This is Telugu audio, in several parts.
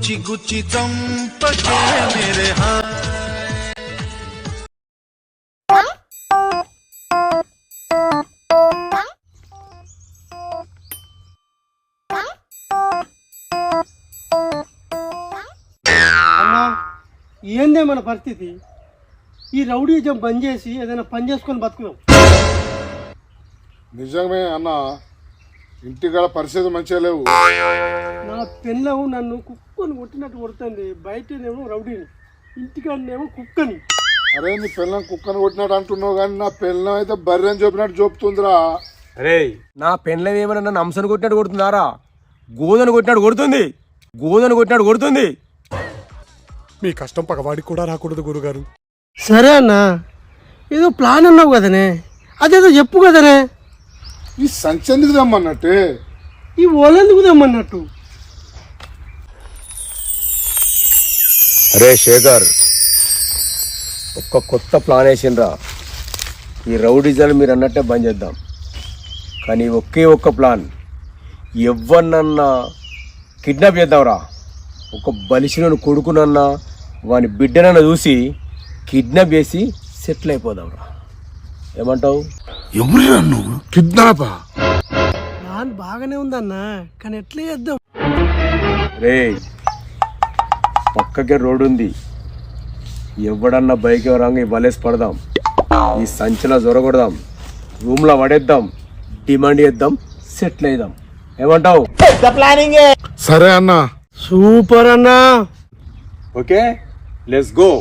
గుచ్చి గుచ్చి చంపకే మేరే అన్నా ఏందే మన పరిస్థితి? ఈ రౌడీజం బంద్ చేసి ఏదైనా పని చేసుకొని బతుకుదాం. నిజమే అన్న, ఇంటికాడ పరిస్థితి మంచిగా లేవు. నా పెళ్ళము నన్ను కుక్కని కొట్టినట్టు కొడుతుంది. బయటనేమో రౌడీని, ఇంటికాడనేమో కుక్కని. అరే నీ పిల్లం కుక్కని కొట్టినట్టు అంటున్నావు కానీ నా పిల్లం అయితే బర్రెని చూపినట్టు చూపుతుందిరా. అరే నా పెళ్ళం ఏమన్నా నన్ను అంశను కొట్టినట్టు కొడుతుందారా? గోదను కొట్టినట్టు కొడుతుంది, గోదను కొట్టినట్టు కొడుతుంది. మీ కష్టం పగవాడికి కూడా రాకూడదు గురుగారు. సరే అన్న, ఏదో ప్లాన్ అన్నావు కదనే, అదేదో చెప్పు కదనే. ఈ సంచి ఎందుకు తెమ్మన్నట్టే, ఈ ఓలెందుకు తెమ్మన్నట్టు? అరే శేఖర్, ఒక్క కొత్త ప్లాన్ వేసిండ్రా. ఈ రౌడీజాలు మీరు అన్నట్టే బంద్ చేద్దాం. కానీ ఒకే ఒక్క ప్లాన్, ఎవరినన్నా కిడ్నాప్ చేద్దాంరా. ఒక బలిసిన కొడుకునన్నా వాని బిడ్డనన్నా చూసి కిడ్నాప్ చేసి సెటిల్ అయిపోదాంరా. ఏమంటావు? ఎవరు నువ్వు? కిడ్నాపా? ప్లాన్ బాగానే ఉందన్నా, కానీ ఎట్లా చేద్దాం? రే పక్కకే రోడ్డు ఉంది, ఎవడన్నా బైక్ ఎవరంగా వలేసి పడదాం, ఈ సంచిలో జొరగొడదాం, రూమ్లో పడేద్దాం, డిమాండ్ చేద్దాం, సెటిల్ అయిదాం. ఏమంటావు? సరే అన్న. సూపర్ అన్నా. Okay, let's go.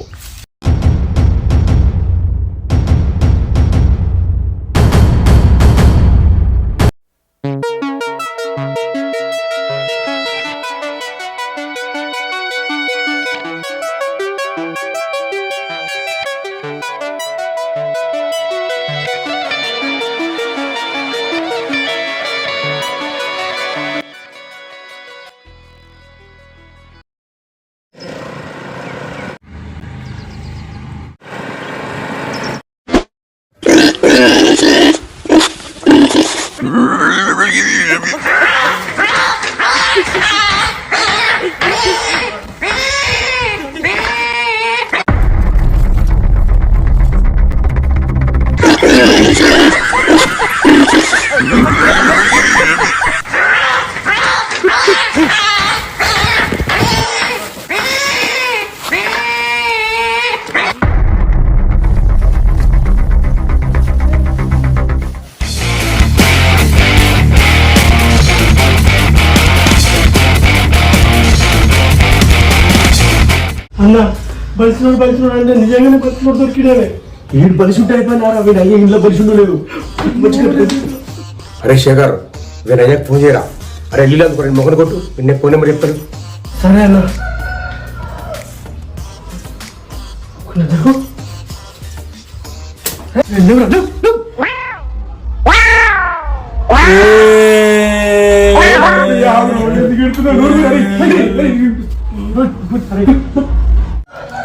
అన్న బలిసినోడు అంటే నిజంగానే బలిసినోడు దొరికిడే. వీడు బలిసుంటే అయిపోయినారా? వీడు అయ్యే ఇంట్లో బలిసుండు లేదు. అరే శేఖర్, వీడు అయ్యాక ఫోన్ చేయరా. అరే వెళ్ళి అనుకో, రెండు మొక్కలు కొట్టు, నేను ఫోన్ నెంబర్ చెప్తాను. సరే అన్న.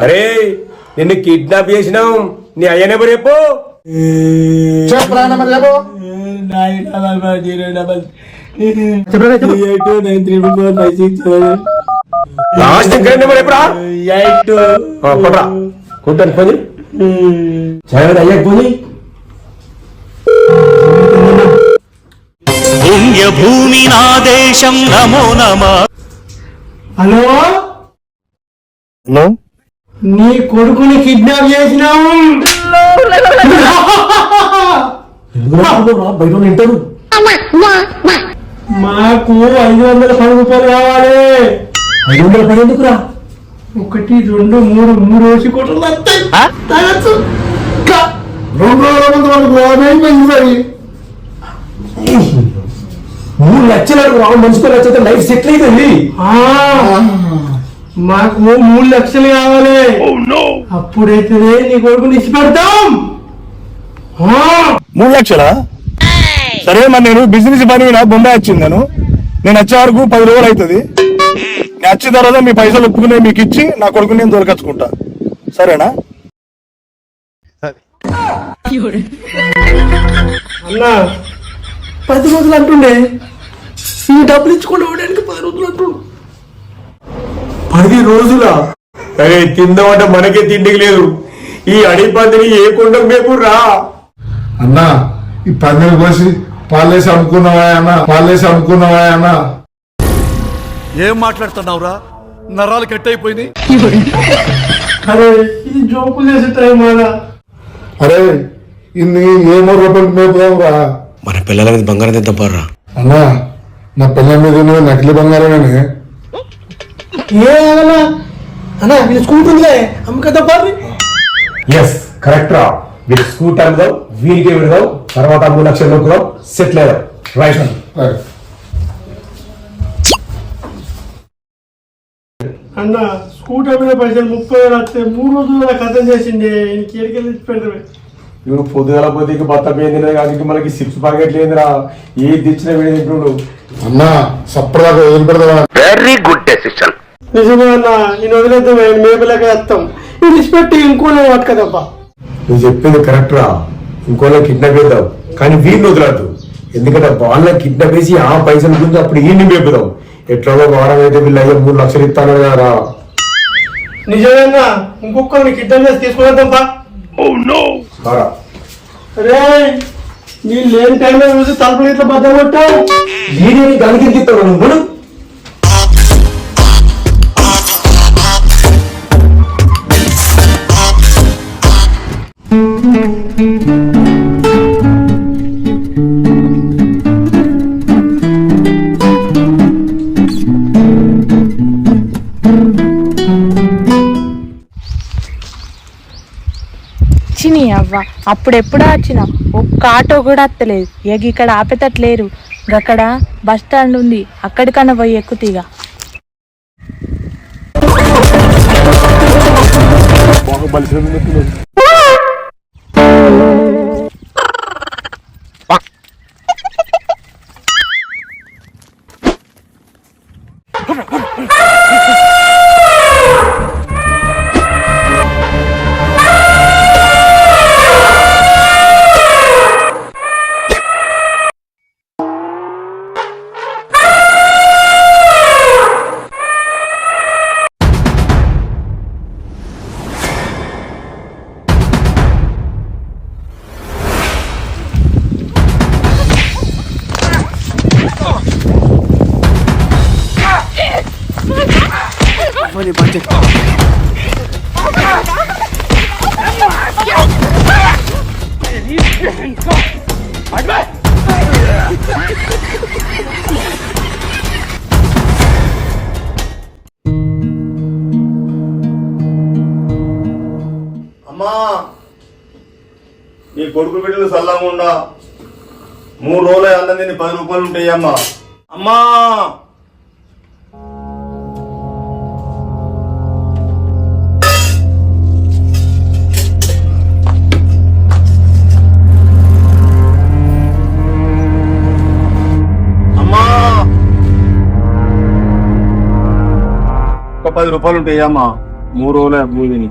అరే నిన్ను కిడ్నాప్ చేసినాం, నీ అయ్య నెంబర్ చెప్పు. లాస్ట్ ఇంకా నెంబర్ ఎప్పుడా? కొట్టరా, కొట్టాను పోనీ. అయ్యాక పోనీ. పుణ్యభూమి నా దేశం నమో నమః. హలో, హలో, నీ కొడుకుని కిడ్నాప్ చేసినాము. బయట వింటారు. మాకు 510 రూపాయలు కావాలి. 510 ఎందుకురా? 1 2 3 3 వేసి కొట్టలు తాగచ్చు. 3 లక్షలు రావు మనిషితో లక్ష లైఫ్ సెటిల్ అవుతుంది. మాకు 3 లక్షలు కావాలి. అప్పుడైతే నీ కొడుకుని ఇచ్చి పెడతాం. 3 లక్షలా? సరే, మరి నేను బిజినెస్ పని మీద బొంబాయి వచ్చిందాను. నేను వచ్చే వరకు 10 రోజులు అవుతుంది. నేను వచ్చిన తర్వాత మీ పైసలు ఒప్పుకునే మీకు ఇచ్చి నా కొడుకు నేను దొరకచ్చుకుంటా. సరేనా? అన్నా 10 రోజులు అంటుండే, ఈ డబ్బులు ఇచ్చుకుంటూ పోవడానికి 10 రోజులు అంటుండు. 10 రోజుల అరే తిందామంటే మనకే తిండికి లేదు. ఈ అడవి పందిని ఏ కొండ మేపు రా. అన్నా ఈ పందిని కోసి పాలేసి అమ్ముకున్నావా అన్న ఏం మాట్లాడుతున్నావురా? నరాలు కట్ అయిపోయింది. అరే ఇది జోకులు చేసే టైం అలా. అరే ఇన్ని ఏ 3 రూపాయలు మేపుదాం రా. మన పిల్లల మీద బంగారం తెద్దాం పారా. అన్నా నా పిల్లల మీద ఉన్నది నకిలీ బంగారమేనే. ఏ అలా అన్నా వీళ్ళు స్కూటర్ ఉందిలే అమ్మకదా పారి. ఎస్ కరెక్ట్ రా. వీళ్ళు స్కూటర్ అమ్ముదాం, వీరికి విడదాం, తర్వాత 3 లక్షలు నొక్కుదాం, సెటిల్ అయ్యాం. రైట్ అన్న స్కూటర్ మీద పైసలు 30,000 వస్తే 3 రోజుల్లో కథ చేసిండే ఈయనకి ఎడికెళ్ళి పెడతామే. నువ్వు పొద్దుగల పోతే బత్త పోయింది కాబట్టి మనకి 6 ప్యాకెట్లు ఏందిరా. ఏది తెచ్చినా వీడి తింటున్నాడు. అన్నా సప్పటిదాకా వదిలిపెడతావా? నిజమే అన్న ఈయన వదిలేద్దాం, ఆయన మేపలేక వేస్తాం. ఇది ఇచ్చిపెట్టి ఇంకోనే పట్టుకదబ్బా. నువ్వు చెప్పింది కరెక్ట్ రా. ఇంకోలా కిడ్నాప్ చేద్దాం, కానీ వీడిని వదలద్దు. ఎందుకంటే వాళ్ళని కిడ్నాప్ చేసి ఆ పైసలు గురించి అప్పుడు ఈయన్ని మేపుదాం. ఎట్లాగో వారం అయితే వీళ్ళు అయ్యే 3 లక్షలు ఇస్తాను కదా. నిజమేనా ఇంకొకరిని కిడ్నాప్ చేసి తీసుకునేద్దాంపా. రే నేను లేని టైంలో చూసి తలుపులు ఇట్లా బద్దలు కొట్టావు. వీడిని గనికి ఇస్తాడు నువ్వు. చిని అవ్వ అప్పుడెప్పుడో వచ్చిన ఒక్క ఆటో కూడా అత్తలేదు. ఇక ఇక్కడ ఆపేటట్లేరు. అక్కడ బస్ స్టాండ్ ఉంది, అక్కడికన్నా పోయి ఎక్కుతీగా. అమ్మా నీ కొడుకు బిడ్డలు చల్లకుండా 3 రోజులు అన్నం తిని 10 రూపాయలు ఉంటాయి అమ్మా. అమ్మా అమ్మా ఒక 10 రూపాయలు ఉంటాయి అమ్మా. 3 రోజులే భూమిని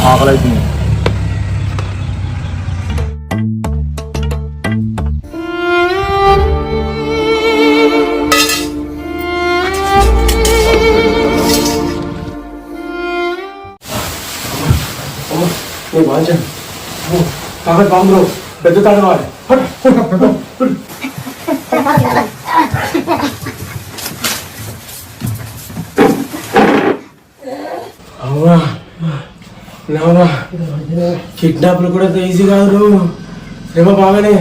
ఆకలి అవుతుంది. బాగుంది పెద్ద తాడు కావాలి. అవునా కిడ్నాప్లు కూడా ఈజీ కాదు. శ్రమ బాగానే.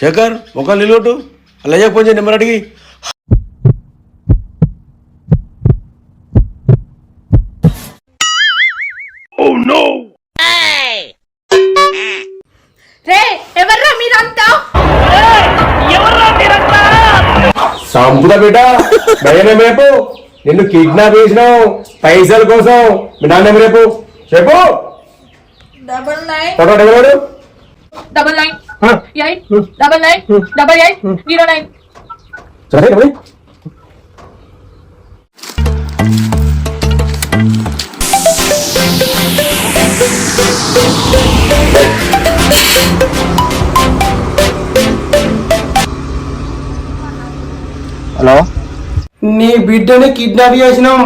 శేఖర్ ఒక నిలోటు అలా కొంచెం నెంబర్ అడిగి. సంపుత బిడ్డ భయమే రేపు నిన్ను కిడ్నాప్ చేసినావు పైసల కోసం. మీ నాన్న రేపు చెప్పు. 99889909. సరే హలో, నీ బిడ్డని కిడ్నాప్ చేసినాం,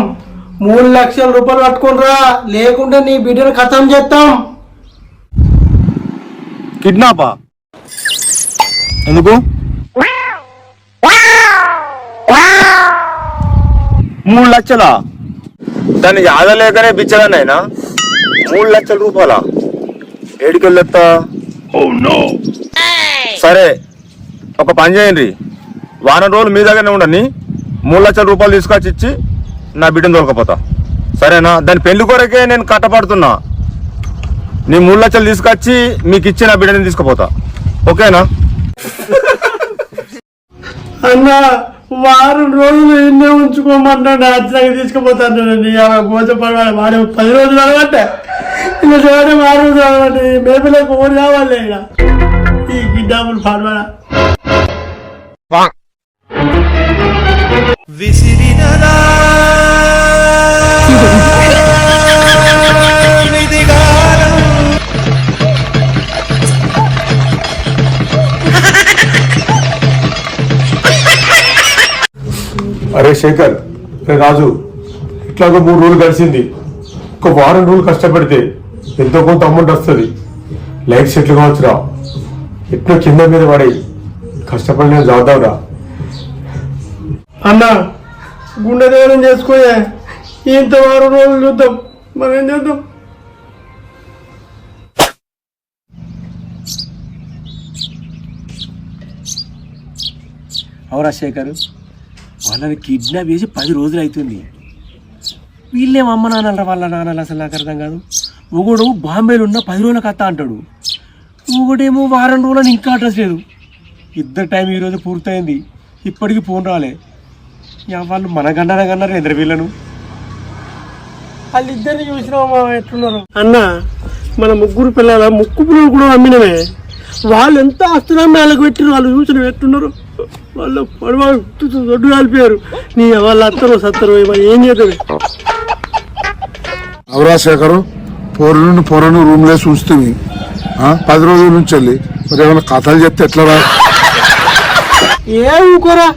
3 లక్షల రూపాయలు పట్టుకుంటురా, లేకుంటే నీ బిడ్డను ఖతం చేస్తాం. కిడ్నాపా? ఎందుకు? 3 లక్షలా? దాన్ని యాదలేకనే బిచ్చగానైనా 3 లక్షల రూపాయల ఏడికెళ్ళొత్తా? సరే, ఒక పని చేయండి, వారం రోజులు మీ దగ్గరనే ఉండని, 3 లక్షల రూపాయలు తీసుకొచ్చి ఇచ్చి నా బిడ్డను తోలకపోతా. సరేనా? దాని పెళ్లి కొరకే నేను కట్టపడుతున్నా. నీ 3 లక్షలు తీసుకొచ్చి మీకు ఇచ్చి నా బిడ్డని తీసుకుపోతా. ఓకేనా? అన్న, వారం రోజులు ఎన్నే ఉంచుకోమన్నాడు, అచ్చగా తీసుకుపోతానండి. గోచపడవాలి వాడు 10 రోజులు అనమాట, ఇలా చూడండి 6 రోజులు అనమాట. మేపలకు ఓడి కావాలి ఇలా ఈ గిడ్డాములు పాడవాడ. అరే శేఖర్, రే రాజు, ఇట్లాగో 3 రోజులు గడిచింది. ఒక వారం రోజులు కష్టపడితే ఎంతో కొంత అమౌంట్ వస్తుంది. లైఫ్ సెటిల్ కావచ్చురా. ఎట్లా కింద మీద పడి కష్టపడి చదువుతావురా. అన్న, గుండె ధైర్యం చేసుకోయే, ఇంత వారం రోజులు చూద్దాం, మనం ఏం చేద్దాం. అవురా శేఖర్, వాళ్ళని కిడ్నాప్ చేసి 10 రోజులు అవుతుంది. వీళ్ళేం అమ్మ నాన్నలరా, వాళ్ళ నాన్నలు అసలు నాకు అర్థం కాదు. ఒకడు బాంబేలో ఉన్న 10 రోజుల కథ అంటాడు, ఒకడేమో వారం రోజులని ఇంకా అడ్రస్ లేదు. ఇద్దరు టైం ఈరోజు పూర్తయింది, ఇప్పటికి ఫోన్ రాలే. వాళ్ళు మన గన్నారు ఎందరు వీళ్ళను. వాళ్ళిద్దరిని చూసినామా ఎట్లున్నారు అన్న. మన 3 పిల్లల ముక్కు పురుగులు కూడా అమ్మినమే. వాళ్ళు ఎంత ఆస్తులమ్మి వాళ్ళకి పెట్టిన వాళ్ళు చూసిన ఎట్లున్నారు. వాళ్ళు దొడ్డు కాలిపోయారు. నీ వాళ్ళు అత్తరు సత్తరు, ఏం చేద్దాం. అవరా శేఖరు, పొరను రూమ్ లో చూస్తుంది 10 రోజుల నుంచి వెళ్ళి. మరి ఏమైనా కథలు చెప్తే ఎట్లా రా? ఏ ఊకోరా,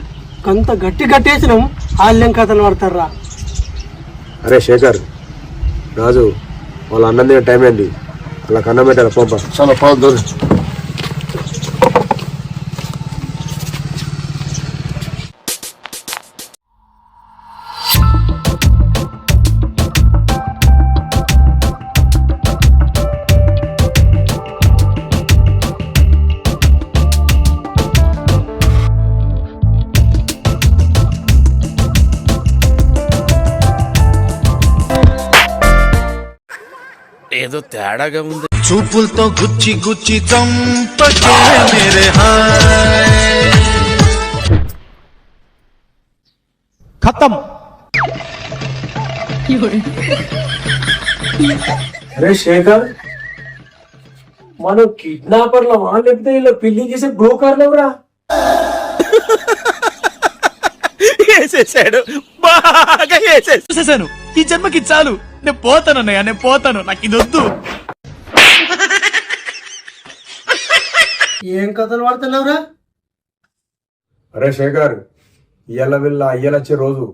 అంత గట్టి కట్టేసినాం, వాళ్ళేం కథలు పడతారా. అరే శేఖర్, రాజు, వాళ్ళ అన్నం తినే టైం ఏంటి, అలా కన్నం పెట్టారా పంప. చాలా పావుతుంది. ఏదో తేడాగా ఉంది. చూపులతో గుచ్చి గుచ్చి చంపకే మేరే హాయ్. ఖతం. అరే శేఖర్, మనం కిడ్నాపర్ల లేకపోతే ఇలా పెళ్లి చేసే బ్రోకర్లవరా. వేసేసాడు, బాగా చూసేసాను, ఈ జన్మకి చాలు. నేను పోతాను అన్నయ్య, నేను పోతాను, నాకు ఇది వద్దు. ఏం కథలు పడుతున్నావురా? అరే శేఖర్, ఇయ్యాల వీళ్ళ అయ్యలొచ్చే రోజు,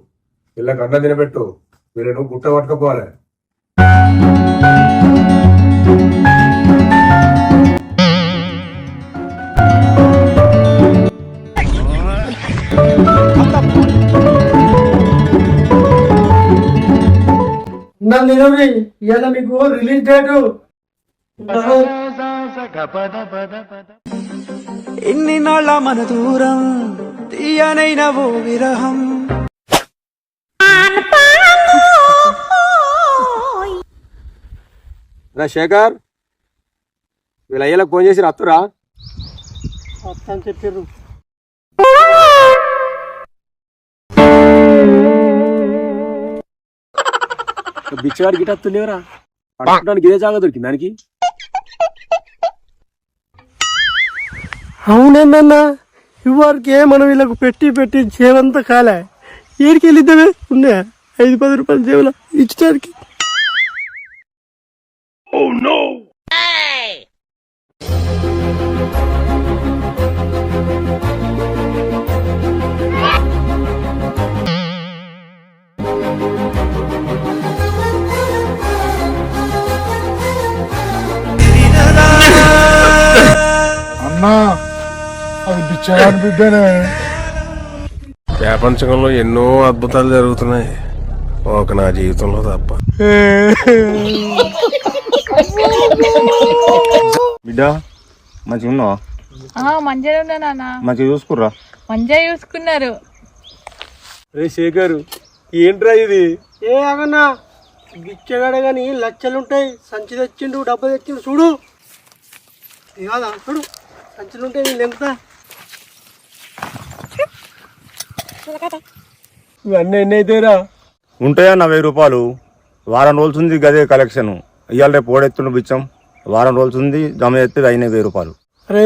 వీళ్ళకి అన్నం తినబెట్టు, వీళ్ళను గుట్ట పట్టుకపోవాలి. నన్ను నిలవరి, ఇవాళ మీకు రిలీజ్ డేటు. ఎన్ని నాళ్ళ మన దూరం, తీయనైన ఓ విరహం. అరే శేఖర్, వీళ్ళ అయ్యలకు ఫోన్ చేసి రత్తురా. అని చెప్పారు. బిచ్చగాడి గిటత్తు లేవరా, పడుకోవడానికి ఇదే జాగా దొరికింది దానికి. అవునేందన్నా, ఇవ్వరికే మనం వీళ్ళకు పెట్టి చేవంతా కాలే. ఏడికి వెళ్ళిద్దామే, ఉన్నాయా 5-10 రూపాయలు జేబులో ఇచ్చడానికి. అన్నా అది బిచ్చగాని బిడ్డనే. ప్రపంచంలో ఎన్నో అద్భుతాలు జరుగుతున్నాయి, ఒక నా జీవితంలో తప్ప. బిడ్డ మంచిగా ఉన్నావా? మంచిగా ఉన్నా నాన్న, మంచిగా చూసుకుర్రా. మంచిగా చూసుకున్నారు. రే శేఖర్, ఏంట్రా ఇది? ఏ అగన్నా బిచ్చగాడే గాని లచ్చలుంటాయి. సంచి తెచ్చిండు, డబ్బా తెచ్చిండు, చూడు కాదా, చూడు సంచులుంటాయి. నేను ఎంత ఇవన్నీ ఎన్ని అయితేరా? ఉంటాయా నా 1000 రూపాయలు? వారం రోజులు ఉంది గదే కలెక్షన్. ఇవాళ రేపు ఓడెత్తుండు బిచ్చం. వారం రోజులు ఉంది, జమ చేస్తే అయినాయి 1000 రూపాయలు. అరే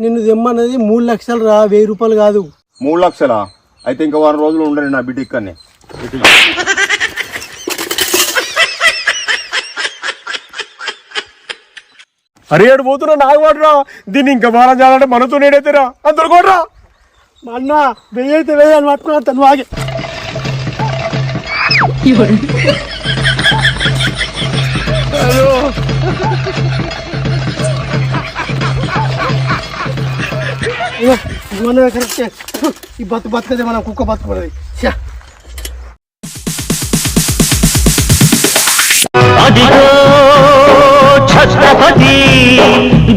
నిన్ను తెమ్మన్నది 3 లక్షలు రా, 1000 రూపాయలు కాదు. 3 లక్షలా? అయితే ఇంకా వారం రోజులు ఉండండి నా బిడ్డ ఇక్కడనే. అరే ఏడు పోతున్నా, నాకు వాడరా. దీన్ని ఇంకా వారం చేయాలంటే మనతో నేడైతేరా, అందరు కొడరా. మా అన్న వెయ్యి అయితే వెయ్యి అని పట్టుకున్నా, తను ఆగే. మన కరెక్టే, ఈ బతుకదే మనం కుక్క బతుకున్నది. అదిగో ఛత్రపతి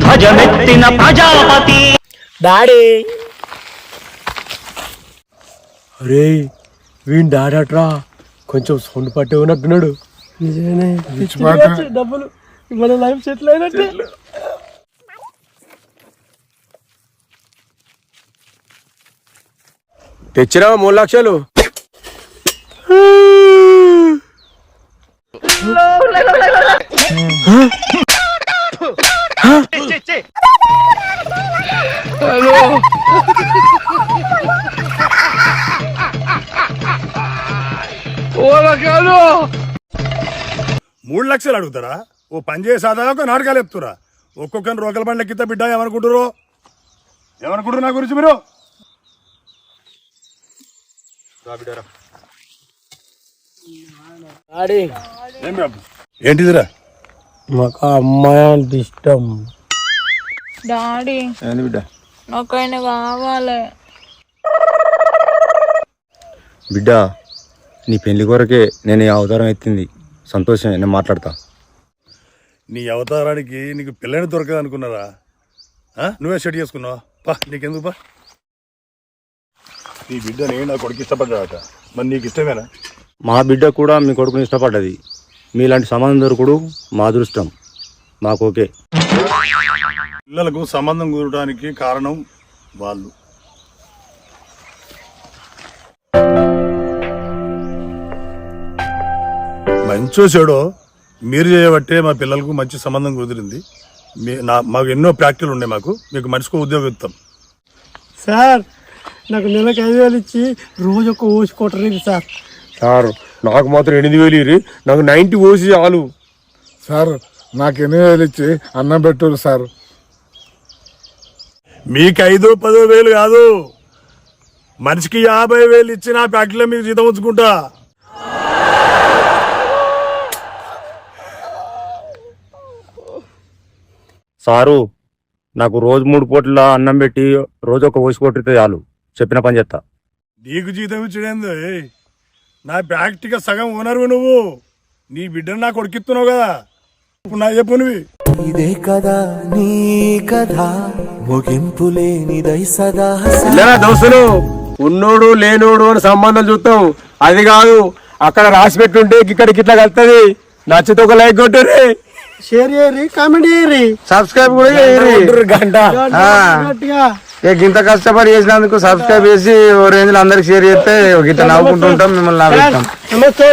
ధ్వజమెత్తిన ప్రజాపతి. డాడీ అరే వీణ్ డాడట్రా, కొంచెం సౌండ్ పట్టే ఉన్నట్టున్నాడు. నిజమే, డబ్బులు మన లైఫ్ సెటిల్ అయినట్టే. తెచ్చినా 3 లక్షలు. మూడు లక్షలు అడుగుతారా? ఓ పని చేసాదా, ఒక నాటకాలు చెప్తురా. ఒక్కొక్కరిని రోకల బండ్ల కింద బిడ్డ ఏమనుకుంటారు నా గురించి మీరు? ఏంటిదిరా? మాకు అమ్మాయి అంటే ఇష్టం. డాడీ ఏంది బిడ్డ? నాకు ఆయన కావాలి. బిడ్డ నీ పెళ్లి కొరకే నేను ఈ అవతారం ఎత్తింది. సంతోషమే, నేను మాట్లాడతా. నీ అవతారానికి నీకు పిల్లని దొరకదు అనుకున్నారా? నువ్వే సెట్ చేసుకున్నావా? పా, నీకెందుకు పా. నీ బిడ్డని నా కొడుకు ఇష్టపడ్డాట, మరి నీకు ఇష్టమేనా? మా బిడ్డ కూడా మీ కొడుకుని ఇష్టపడ్డది. మీలాంటి సంబంధం దొరకడు మా అదృష్టం. మాకు ఓకే. పిల్లలకు సంబంధం కుదరడానికి కారణం వాళ్ళు. మంచో చెడో మీరు చేయబట్టే మా పిల్లలకు మంచి సంబంధం కుదిరింది. మాకు ఎన్నో ప్రాక్టీలు ఉన్నాయి. మాకు మీకు మనిషికి ఉద్యోగం ఇస్తాం. సార్ నాకు నెలకు 5,000 ఇచ్చి రోజు ఒక ఓసి కొట్టలేదు సార్. సార్ నాకు మాత్రం 8,000 ఇరి, నాకు 90 ఓసి చాలు. సార్ నాకు 8,000 ఇచ్చి అన్నం పెట్టారు సార్. మీకు 5-10 వేలు కాదు, మనిషికి 50,000 ఇచ్చి నా ఫ్యాక్టరీలో మీకు జీతం ఉంచుకుంటా. సారు నాకు రోజు 3 పూట్ల అన్నం పెట్టి రోజు ఒక ఓసి కొట్టితే చాలు, చెప్పిన పని చేస్తా. నీకు జీతం ఇచ్చడేంది? నా ఫ్యాక్టరీగా సగం ఓనరు నువ్వు. నీ బిడ్డను నా కొడుకిస్తున్నావు కదా, ఇప్పుడు నా చెప్పు నువ్వు. ఇదే కదా నీ కథ, ముగింపు లేనిదై సదా. దోస్తులు, ఉన్నోడు లేనోడు అని సంబంధం చూస్తాం, అది కాదు. అక్కడ రాసి పెట్టుంటే ఇక్కడికి ఇట్లా కలుతుంది. నచ్చితే ఒక లైక్ కొట్టుర్రి, షేర్ చేయరి, కామెంట్ చేయరి, సబ్స్క్రైబ్ కూడా చేయరి. గంట ఇంత కష్టపడి చేసినందుకు సబ్స్క్రైబ్ చేసి ఓ రేంజ్ లో అందరికి షేర్ చేస్తే ఇంత నవ్వుకుంటూ ఉంటాం, మిమ్మల్ని నవ్వుతాం. నమస్తే.